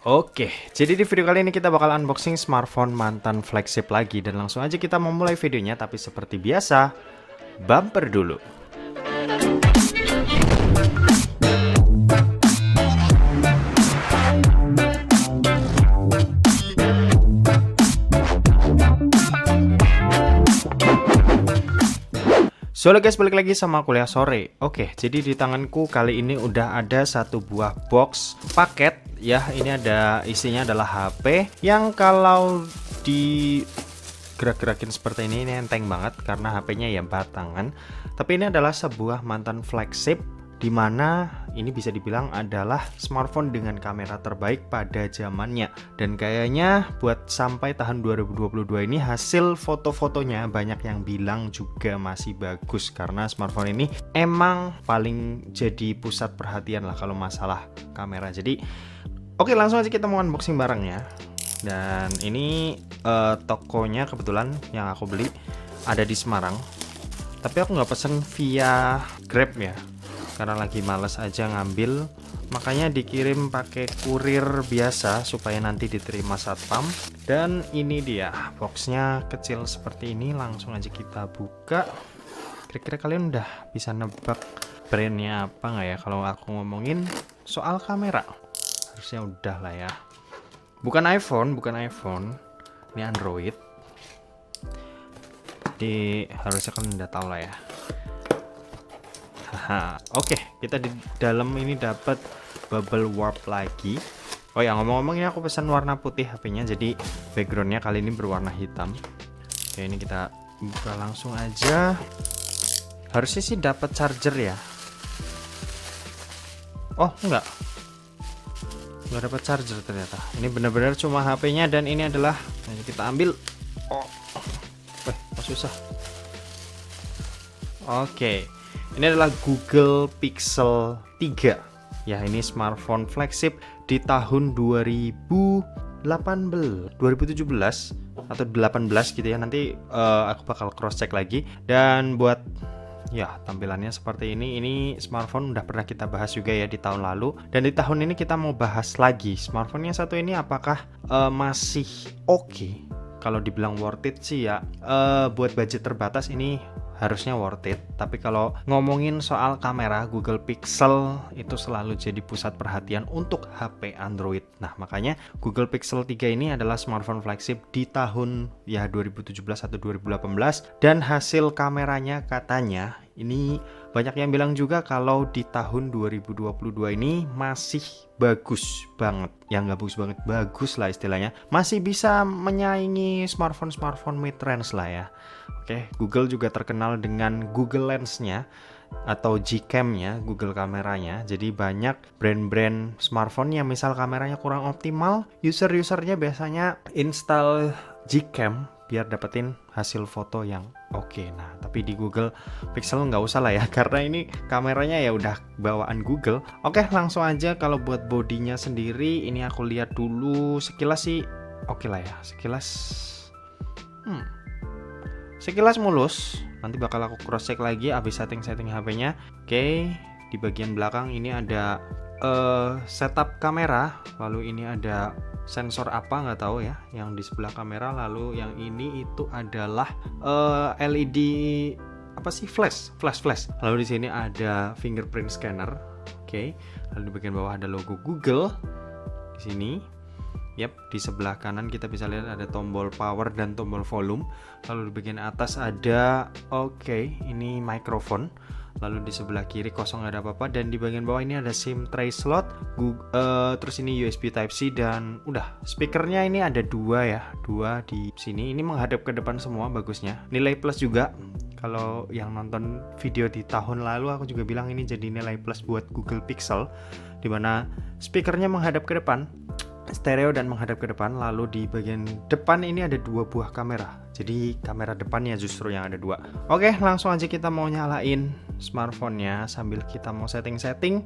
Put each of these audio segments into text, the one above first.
Oke, jadi di video kali ini kita bakal unboxing smartphone mantan flagship lagi. Dan langsung aja kita memulai videonya, tapi seperti biasa, bumper dulu. So halo guys, balik lagi sama Kuliah Sore. Oke, jadi di tanganku kali ini udah ada satu buah box paket ya. Ini ada isinya adalah HP yang kalau di gerak-gerakin seperti ini enteng banget karena HP-nya ya batangan. Tapi ini adalah sebuah mantan flagship di mana ini bisa dibilang adalah smartphone dengan kamera terbaik pada zamannya. Dan kayaknya buat sampai tahun 2022 ini hasil foto-fotonya banyak yang bilang juga masih bagus karena smartphone ini emang paling jadi pusat perhatian lah kalau masalah kamera. Jadi oke, langsung aja kita mau unboxing barangnya. Dan ini tokonya kebetulan yang aku beli ada di Semarang. Tapi aku nggak pesen via Grab ya, karena lagi males aja ngambil, makanya dikirim pakai kurir biasa supaya nanti diterima satpam. Dan ini dia boxnya, kecil seperti ini. Langsung aja kita buka. Kira-kira kalian udah bisa nebak brandnya apa nggak ya kalau aku ngomongin soal kamera? Harusnya udah lah ya. Bukan iPhone, ini Android. Jadi harusnya kalian udah tahu lah ya. Oke, kita di dalam ini dapat bubble wrap lagi. Oh ya, ngomong-ngomong ini aku pesan warna putih HP-nya, jadi backgroundnya kali ini berwarna hitam. Oke, ini kita buka langsung aja. Harusnya sih dapat charger ya. Oh, enggak dapat charger ternyata. Ini benar-benar cuma HP-nya dan ini adalah, nah, kita ambil. Oh, susah. Oke. Ini adalah Google Pixel 3. Ya, ini smartphone flagship di tahun 2017 atau 18 gitu ya. Nanti aku bakal cross check lagi. Dan buat ya tampilannya seperti ini smartphone udah pernah kita bahas juga ya di tahun lalu. Dan di tahun ini kita mau bahas lagi smartphone yang satu ini apakah masih oke. Kalau dibilang worth it sih ya, buat budget terbatas ini harusnya worth it. Tapi kalau ngomongin soal kamera, Google Pixel itu selalu jadi pusat perhatian untuk HP Android. Nah, makanya Google Pixel 3 ini adalah smartphone flagship di tahun ya 2017 atau 2018. Dan hasil kameranya katanya ini banyak yang bilang juga kalau di tahun 2022 ini masih bagus banget. Yang nggak bagus banget, bagus lah istilahnya. Masih bisa menyaingi smartphone mid-range lah ya. Oke, Google juga terkenal dengan Google Lens-nya atau Gcam-nya, Google kameranya. Jadi banyak brand-brand smartphone yang misal kameranya kurang optimal, user-usernya biasanya install Gcam biar dapetin hasil foto yang oke. Nah, tapi di Google Pixel nggak usah lah ya, karena ini kameranya ya udah bawaan Google. Oke, langsung aja. Kalau buat bodinya sendiri, ini aku lihat dulu sekilas sih oke lah ya. Sekilas mulus. Nanti bakal aku cross check lagi abis setting HP-nya. Oke, di bagian belakang ini ada setup kamera. Lalu ini ada sensor apa nggak tahu ya yang di sebelah kamera. Lalu yang ini itu adalah LED apa sih, flash. Lalu di sini ada fingerprint scanner. Oke, lalu di bagian bawah ada logo Google di sini. Yap, di sebelah kanan kita bisa lihat ada tombol power dan tombol volume. Lalu di bagian atas ada ini mikrofon. Lalu di sebelah kiri kosong, nggak ada apa-apa. Dan di bagian bawah ini ada SIM tray slot, terus ini USB Type C, dan udah. Speakernya ini ada dua di sini. Ini menghadap ke depan semua, bagusnya. Nilai plus juga. Kalau yang nonton video di tahun lalu aku juga bilang ini jadi nilai plus buat Google Pixel, dimana speakernya menghadap ke depan, stereo dan menghadap ke depan. Lalu di bagian depan ini ada dua buah kamera. Jadi kamera depannya justru yang ada dua. Oke, langsung aja kita mau nyalain smartphone-nya sambil kita mau setting-setting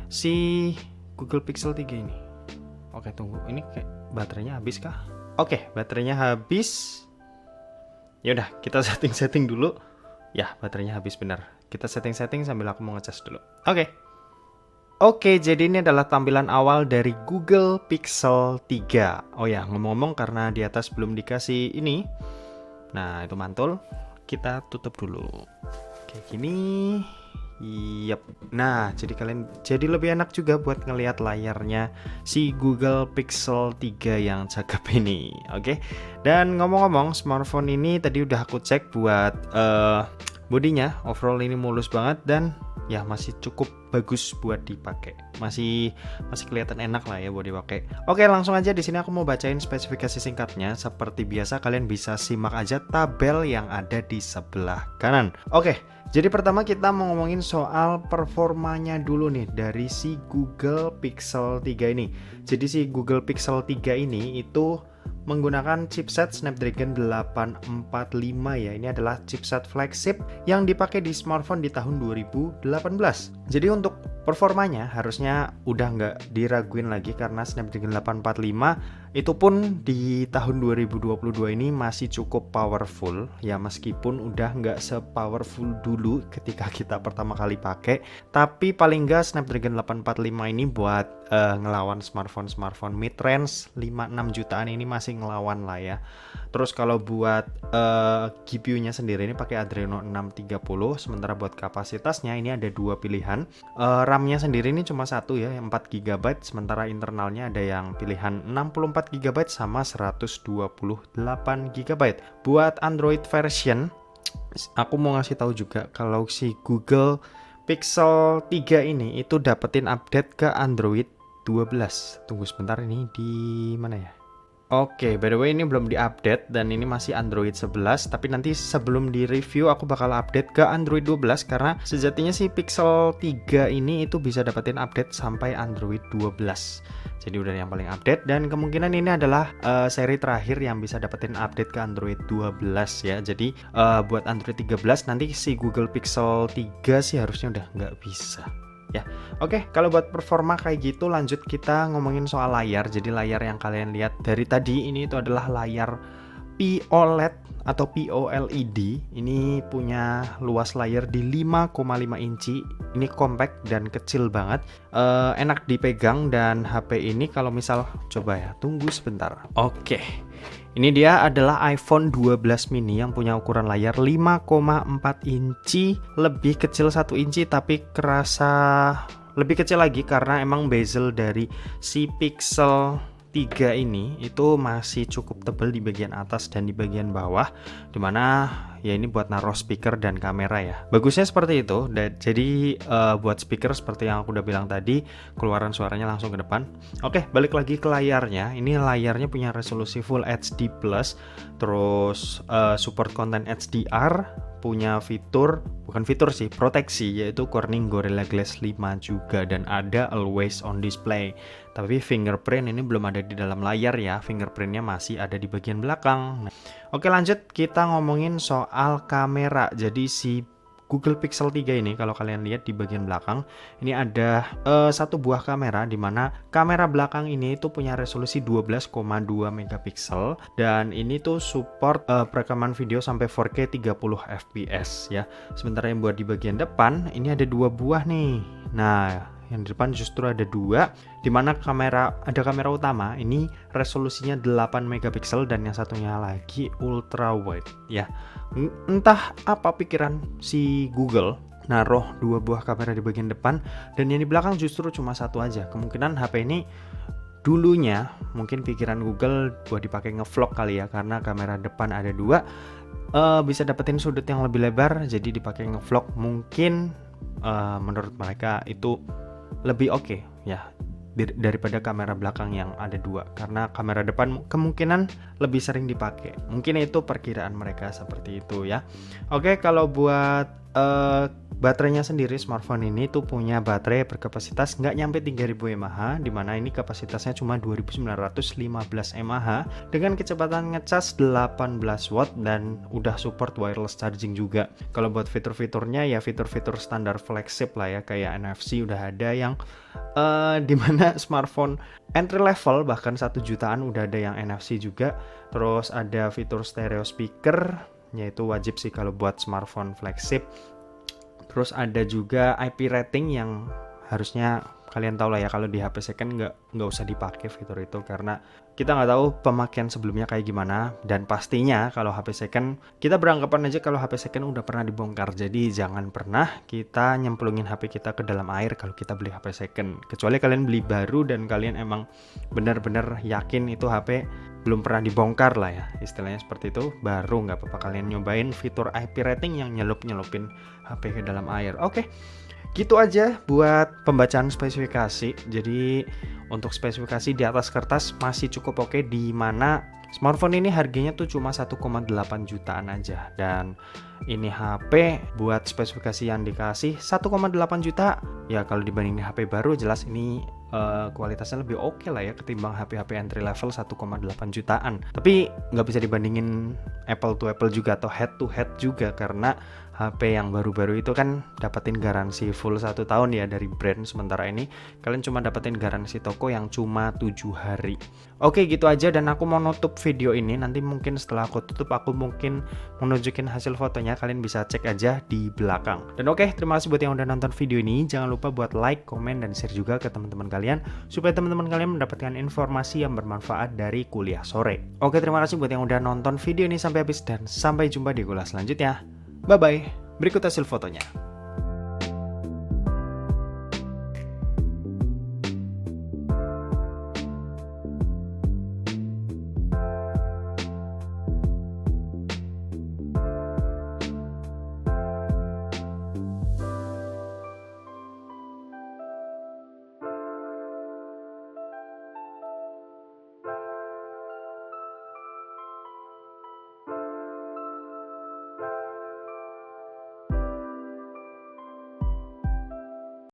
si Google Pixel 3 ini. Oke, tunggu. Ini kayak baterainya habis kah? Oke, baterainya habis. Ya udah, kita setting-setting dulu. Ya, baterainya habis benar. Kita setting-setting sambil aku mau ngecas dulu. Oke. Oke, jadi ini adalah tampilan awal dari Google Pixel 3. Oh ya, ngomong-ngomong karena di atas belum dikasih ini. Nah, itu mantul. Kita tutup dulu. Kayak gini. Yap. Nah, jadi lebih enak juga buat ngelihat layarnya si Google Pixel 3 yang cakep ini. Oke. Dan ngomong-ngomong, smartphone ini tadi udah aku cek buat bodinya, overall ini mulus banget dan ya masih cukup bagus buat dipakai. Masih kelihatan enak lah ya buat dipakai. Oke, langsung aja di sini aku mau bacain spesifikasi singkatnya. Seperti biasa kalian bisa simak aja tabel yang ada di sebelah kanan. Oke, jadi pertama kita mau ngomongin soal performanya dulu nih dari si Google Pixel 3 ini. Jadi si Google Pixel 3 ini itu menggunakan chipset Snapdragon 845 ya. Ini adalah chipset flagship yang dipakai di smartphone di tahun 2018. Jadi untuk performanya harusnya udah nggak diraguin lagi karena Snapdragon 845 itu pun di tahun 2022 ini masih cukup powerful ya, meskipun udah nggak sepowerful dulu ketika kita pertama kali pakai, tapi paling nggak Snapdragon 845 ini buat ngelawan smartphone mid-range 5-6 jutaan ini masih ngelawan lah ya. Terus kalau buat GPU-nya sendiri ini pakai Adreno 630, sementara buat kapasitasnya ini ada dua pilihan. RAM-nya sendiri ini cuma satu ya, 4 GB, sementara internalnya ada yang pilihan 64 GB sama 128 GB. Buat Android version, aku mau ngasih tahu juga kalau si Google Pixel 3 ini itu dapetin update ke Android 12. Tunggu sebentar, ini di mana ya? Oke, by the way ini belum diupdate dan ini masih Android 11, tapi nanti sebelum di review aku bakal update ke Android 12 karena sejatinya si Pixel 3 ini itu bisa dapetin update sampai Android 12. Jadi udah yang paling update dan kemungkinan ini adalah seri terakhir yang bisa dapetin update ke Android 12 ya. Jadi buat Android 13 nanti si Google Pixel 3 sih harusnya udah nggak bisa. Ya, oke, kalau buat performa kayak gitu, lanjut kita ngomongin soal layar. Jadi layar yang kalian lihat dari tadi ini itu adalah layar POLED atau POLED. Ini punya luas layar di 5,5 inci. Ini compact dan kecil banget. Enak dipegang dan HP ini kalau misal coba ya, tunggu sebentar. Oke. Ini dia adalah iPhone 12 mini yang punya ukuran layar 5,4 inci, lebih kecil 1 inci tapi kerasa lebih kecil lagi karena emang bezel dari si Pixel 3 ini itu masih cukup tebal di bagian atas dan di bagian bawah, dimana ya ini buat naruh speaker dan kamera ya. Bagusnya seperti itu. Jadi buat speaker seperti yang aku udah bilang tadi, keluaran suaranya langsung ke depan. Oke, balik lagi ke layarnya. Ini layarnya punya resolusi Full HD+, terus support konten HDR, punya proteksi yaitu Corning Gorilla Glass 5 juga, dan ada always on display. Tapi fingerprint ini belum ada di dalam layar ya, fingerprintnya masih ada di bagian belakang. Oke, lanjut kita ngomongin soal kamera. Jadi si Google Pixel 3 ini kalau kalian lihat di bagian belakang ini ada satu buah kamera, di mana kamera belakang ini itu punya resolusi 12,2 megapiksel dan ini tuh support perekaman video sampai 4K 30 fps ya. Sementara yang buat di bagian depan ini ada dua buah nih. Nah, yang di depan justru ada dua, dimana ada kamera utama ini resolusinya 8 megapiksel dan yang satunya lagi ultra wide ya. Entah apa pikiran si Google naruh dua buah kamera di bagian depan dan yang di belakang justru cuma satu aja. Kemungkinan HP ini dulunya mungkin pikiran Google buat dipakai ngevlog kali ya, karena kamera depan ada dua, bisa dapetin sudut yang lebih lebar jadi dipakai ngevlog. Mungkin menurut mereka itu lebih oke ya daripada kamera belakang yang ada dua, karena kamera depan kemungkinan lebih sering dipakai. Mungkin itu perkiraan mereka seperti itu ya. Oke, kalau buat baterainya sendiri, smartphone ini tuh punya baterai berkapasitas nggak nyampe 3000 mAh, dimana ini kapasitasnya cuma 2915 mAh dengan kecepatan ngecas 18 watt dan udah support wireless charging juga. Kalau buat fitur-fiturnya ya fitur-fitur standar flagship lah ya, kayak NFC udah ada, yang dimana smartphone entry level bahkan 1 jutaan udah ada yang NFC juga. Terus ada fitur stereo speaker, yaitu wajib sih kalau buat smartphone flagship. Terus ada juga IP rating yang harusnya kalian tahu lah ya kalau di HP second nggak usah dipakai fitur itu, karena kita nggak tahu pemakaian sebelumnya kayak gimana. Dan pastinya kalau HP second, kita beranggapan aja kalau HP second udah pernah dibongkar. Jadi jangan pernah kita nyemplungin HP kita ke dalam air kalau kita beli HP second, kecuali kalian beli baru dan kalian emang benar-benar yakin itu HP belum pernah dibongkar lah ya, istilahnya seperti itu, baru nggak apa-apa kalian nyobain fitur IP rating yang nyelupin HP ke dalam air. Oke, gitu aja buat pembacaan spesifikasi. Jadi untuk spesifikasi di atas kertas masih cukup oke, di mana smartphone ini harganya tuh cuma 1,8 jutaan aja, dan ini HP buat spesifikasi yang dikasih 1,8 juta ya, kalau dibandingin HP baru jelas ini kualitasnya lebih oke lah ya ketimbang HP-HP entry level 1,8 jutaan. Tapi nggak bisa dibandingin Apple to Apple juga atau head to head juga, karena HP yang baru-baru itu kan dapetin garansi full 1 tahun ya dari brand, sementara ini kalian cuma dapetin garansi toko yang cuma 7 hari. Oke, gitu aja, dan aku mau nutup video ini. Nanti mungkin setelah aku tutup, aku mungkin menunjukin hasil fotonya, kalian bisa cek aja di belakang. Dan oke, terima kasih buat yang udah nonton video ini. Jangan lupa buat like, komen, dan share juga ke teman-teman kalian, supaya teman-teman kalian mendapatkan informasi yang bermanfaat dari kuliah sore. Oke, terima kasih buat yang udah nonton video ini sampai habis, dan sampai jumpa di kuliah selanjutnya. Bye-bye. Berikut hasil fotonya.